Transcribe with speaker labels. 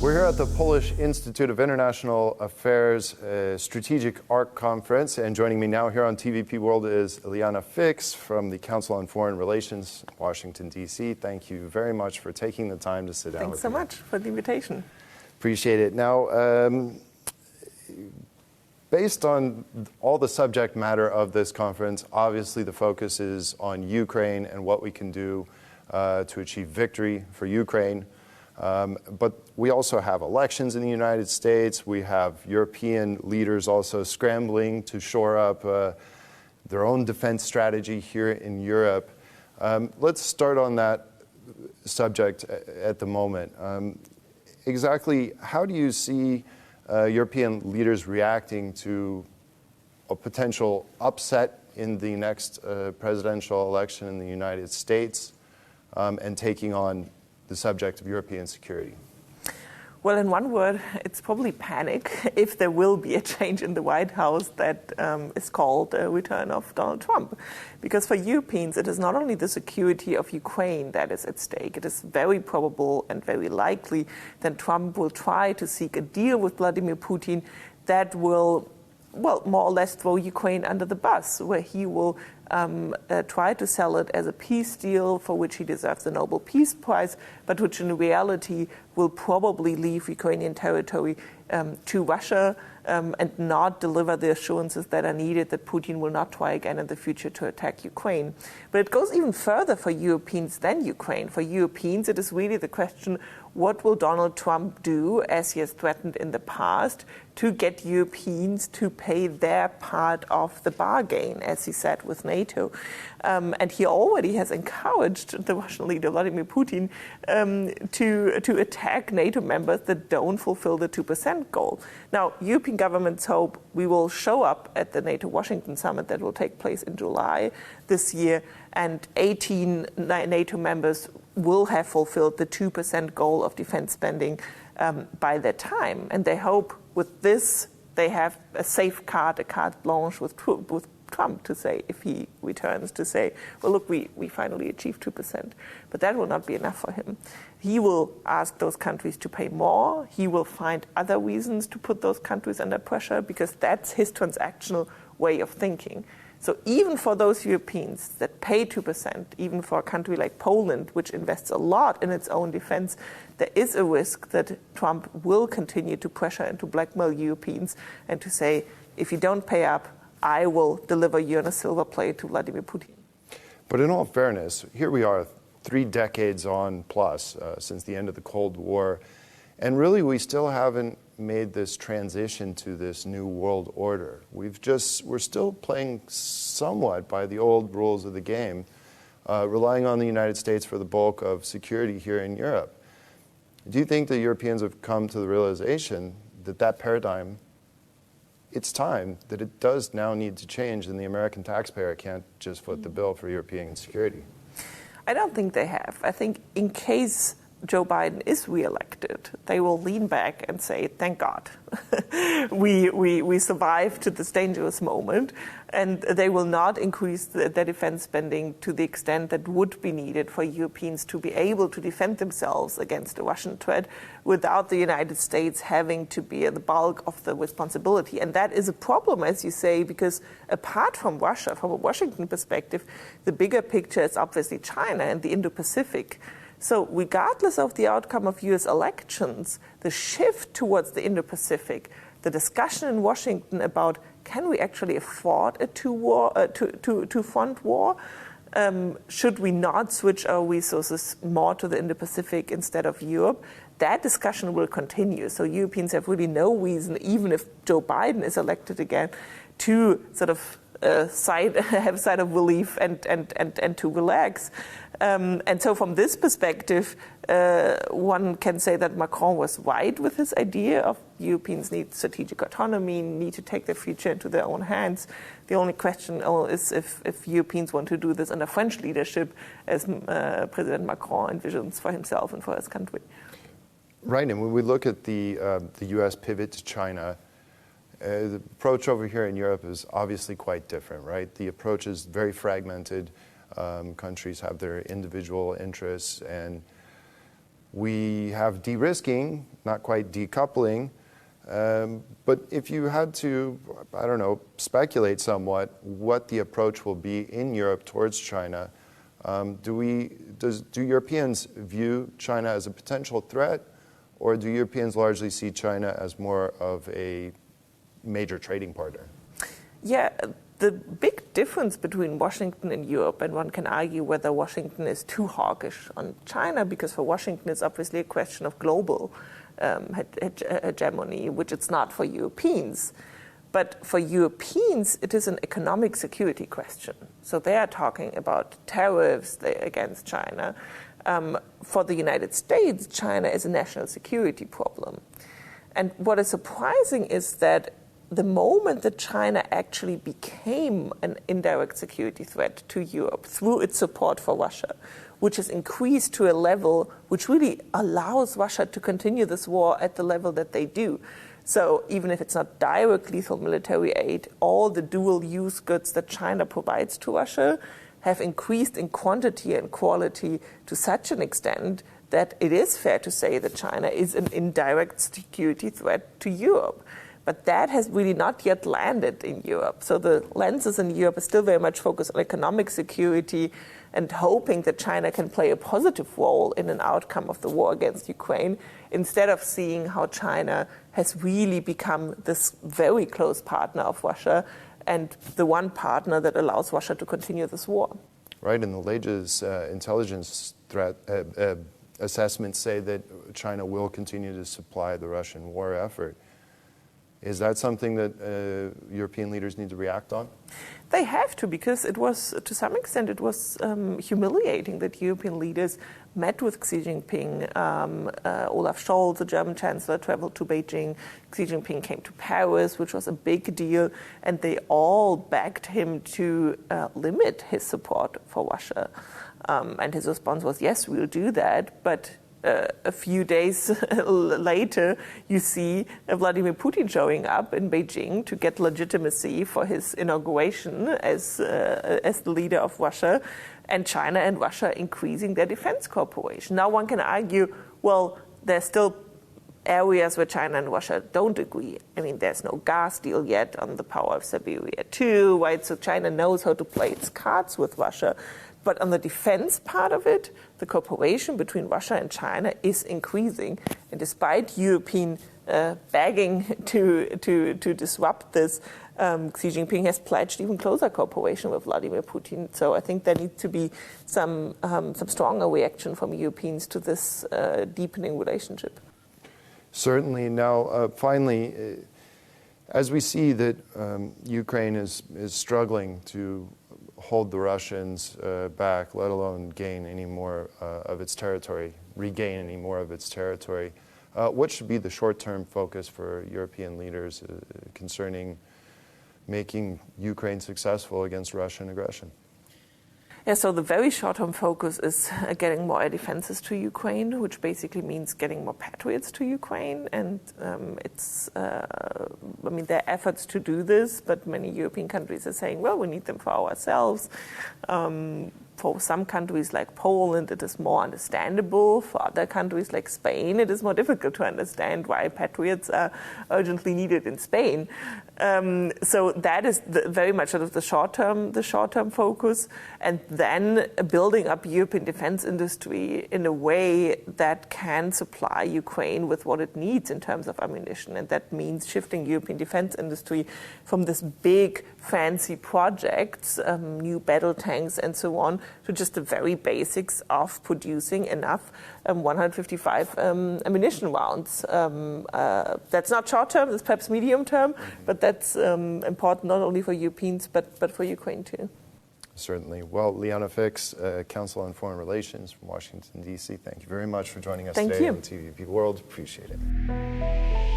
Speaker 1: We're here at the Polish Institute of International Affairs Strategic Arc Conference, and joining me now here on TVP World is Liana Fix from the Council on Foreign Relations, Washington, D.C. Thank you very much for taking the time to sit down with me.
Speaker 2: Thanks so much for the invitation.
Speaker 1: Appreciate it. Now, based on all the subject matter of this conference, obviously the focus is on Ukraine and what we can do to achieve victory for Ukraine. But we also have elections in the United States. We have European leaders also scrambling to shore up their own defense strategy here in Europe. Let's start on that subject at the moment. Exactly how do you see European leaders reacting to a potential upset in the next presidential election in the United States and taking on the subject of European security?
Speaker 2: Well, in one word, it's probably panic if there will be a change in the White House that is called a return of Donald Trump. Because for Europeans, it is not only the security of Ukraine that is at stake. It is very probable and very likely that Trump will try to seek a deal with Vladimir Putin that will, well, more or less throw Ukraine under the bus, where he will try to sell it as a peace deal for which he deserves the Nobel Peace Prize, but which in reality will probably leave Ukrainian territory to Russia and not deliver the assurances that are needed that Putin will not try again in the future to attack Ukraine. But it goes even further for Europeans than Ukraine. For Europeans, it is really the question, what will Donald Trump do, as he has threatened in the past, to get Europeans to pay their part of the bargain, as he said with NATO. And he already has encouraged the Russian leader, Vladimir Putin, to attack NATO members that don't fulfill the 2% goal. Now, European governments hope we will show up at the NATO Washington summit that will take place in July this year, and 18 NATO members will have fulfilled the 2% goal of defense spending by that time. And they hope with this they have a safeguard, a carte blanche with Trump to say, if he returns, to say, well, look, we finally achieved 2%. But that will not be enough for him. He will ask those countries to pay more. He will find other reasons to put those countries under pressure, because that's his transactional way of thinking. So even for those Europeans that pay 2%, even for a country like Poland, which invests a lot in its own defense, there is a risk that Trump will continue to pressure and to blackmail Europeans and to say, if you don't pay up, I will deliver you on a silver plate to Vladimir Putin.
Speaker 1: But in all fairness, here we are 3 decades on plus since the end of the Cold War, and really we still haven't made this transition to this new world order. We're still playing somewhat by the old rules of the game, relying on the United States for the bulk of security here in Europe. Do you think that Europeans have come to the realization that that paradigm, it's time that it does now need to change, and the American taxpayer can't just foot the bill for European security?
Speaker 2: I don't think they have. I think in case Joe Biden is reelected, they will lean back and say, thank God, we survived to this dangerous moment, and they will not increase their defense spending to the extent that would be needed for Europeans to be able to defend themselves against a Russian threat without the United States having to bear the bulk of the responsibility. And that is a problem, as you say, because apart from Russia, from a Washington perspective, the bigger picture is obviously China and the Indo-Pacific. So regardless of the outcome of U.S. elections, the shift towards the Indo-Pacific, the discussion in Washington about can we actually afford a two-front war? Should we not switch our resources more to the Indo-Pacific instead of Europe? That discussion will continue. So Europeans have really no reason, even if Joe Biden is elected again, to sort of have a side of relief and to relax. And so from this perspective, one can say that Macron was right with his idea of Europeans need strategic autonomy, need to take their future into their own hands. The only question is if Europeans want to do this under French leadership, as President Macron envisions for himself and for his country.
Speaker 1: Right, and when we look at the U.S. pivot to China, the approach over here in Europe is obviously quite different, right? The approach is very fragmented. Countries have their individual interests, and we have de-risking, not quite decoupling. But if you had to, I don't know, speculate somewhat what the approach will be in Europe towards China, do Europeans view China as a potential threat, or do Europeans largely see China as more of a major trading partner?
Speaker 2: Yeah, the big difference between Washington and Europe, and one can argue whether Washington is too hawkish on China, because for Washington it's obviously a question of global hegemony, which it's not for Europeans. But for Europeans, it is an economic security question. So they are talking about tariffs against China. For the United States, China is a national security problem. And what is surprising is that the moment that China actually became an indirect security threat to Europe through its support for Russia, which has increased to a level which really allows Russia to continue this war at the level that they do. So even if it's not direct lethal military aid, all the dual-use goods that China provides to Russia have increased in quantity and quality to such an extent that it is fair to say that China is an indirect security threat to Europe. But that has really not yet landed in Europe. So the lenses in Europe are still very much focused on economic security and hoping that China can play a positive role in an outcome of the war against Ukraine, instead of seeing how China has really become this very close partner of Russia and the one partner that allows Russia to continue this war.
Speaker 1: Right, and the latest intelligence threat assessments say that China will continue to supply the Russian war effort. Is that something that European leaders need to react on?
Speaker 2: They have to, because it was, to some extent, it was humiliating that European leaders met with Xi Jinping. Olaf Scholz, the German chancellor, traveled to Beijing. Xi Jinping came to Paris, which was a big deal, and they all begged him to limit his support for Russia. And his response was, yes, we'll do that, but a few days later, you see Vladimir Putin showing up in Beijing to get legitimacy for his inauguration as the leader of Russia, and China and Russia increasing their defense cooperation. Now one can argue, well, there's still areas where China and Russia don't agree. I mean, there's no gas deal yet on the power of Siberia 2, right? So China knows how to play its cards with Russia. But on the defense part of it, the cooperation between Russia and China is increasing. And despite European begging to disrupt this, Xi Jinping has pledged even closer cooperation with Vladimir Putin. So I think there needs to be some stronger reaction from Europeans to this deepening relationship.
Speaker 1: Certainly. Now, finally, as we see that Ukraine is struggling to hold the Russians back, let alone gain any more of its territory, regain any more of its territory, what should be the short-term focus for European leaders concerning making Ukraine successful against Russian aggression?
Speaker 2: Yeah, so the very short-term focus is getting more air defenses to Ukraine, which basically means getting more Patriots to Ukraine. And I mean, there are efforts to do this, but many European countries are saying, well, we need them for ourselves. For some countries like Poland, it is more understandable. For other countries like Spain, it is more difficult to understand why Patriots are urgently needed in Spain. So that is very much sort of the short-term focus, and then building up European defense industry in a way that can supply Ukraine with what it needs in terms of ammunition. And that means shifting European defense industry from this big, fancy projects, new battle tanks and so on, to just the very basics of producing enough 155 ammunition rounds. That's not short-term, it's perhaps medium-term, but that's important not only for Europeans, but for Ukraine too.
Speaker 1: Certainly. Well, Liana Fix, Council on Foreign Relations from Washington, D.C., thank you very much for joining us today on TVP World. Appreciate it.